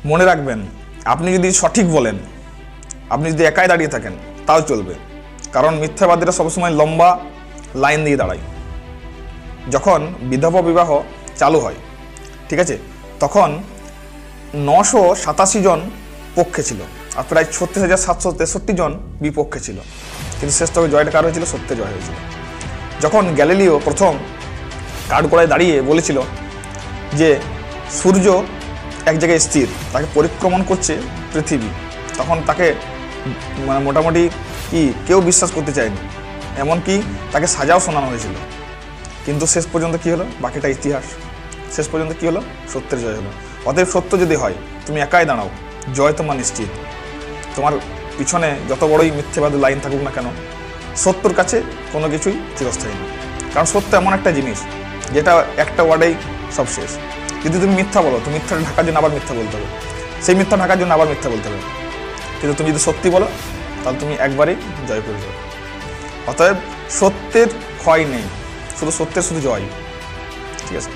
মনে রাখবেন, আপনি যদি সঠিক বলেন, আপনি যদি একাই দাঁড়িয়ে থাকেন তাও চলবে, কারণ মিথ্যাবাদীরা সবসময় লম্বা লাইন দিয়ে দাঁড়ায়। যখন বিধবা বিবাহ চালু হয়, ঠিক আছে, তখন 987 জন পক্ষে ছিল আর প্রায় 36,763 জন বিপক্ষে ছিল, কিন্তু শেষ তবে জয়টা কার হয়েছিল? সত্যের জয় হয়েছিল। যখন গ্যালিলিও প্রথম কাঠগড়ায় দাঁড়িয়ে বলেছিল যে সূর্য এক জায়গায় স্থির, তাকে পরিক্রমণ করছে পৃথিবী, তখন তাকে মানে মোটামুটি কেউ বিশ্বাস করতে চায়নি, এমনকি তাকে সাজাও শোনানো হয়েছিল। কিন্তু শেষ পর্যন্ত কি হলো? বাকিটা ইতিহাস। শেষ পর্যন্ত কি হলো? সত্যের জয় হলো। অতএব সত্য যদি হয়, তুমি একাই দাঁড়াও, জয় তোমার নিশ্চিত। তোমার পিছনে যত বড়ই মিথ্যেবাদী লাইন থাকুক না কেন, সত্যর কাছে কোনো কিছুই চিরস্থায়ী না। কারণ সত্য এমন একটা জিনিস যেটা একটা ওয়ার্ডেই সব শেষ। যদি তুমি মিথ্যা বলো, তো মিথ্যাটা ঢাকার জন্য আবার মিথ্যা বলতে হবে, সেই মিথ্যা ঢাকার জন্য আবার মিথ্যা বলতে হবে। কিন্তু তুমি যদি সত্যি বলো, তাহলে তুমি একবারেই জয় করে যাবে। অতএব সত্যের ক্ষয় নেই, শুধু সত্যের শুধু জয়। ঠিক আছে।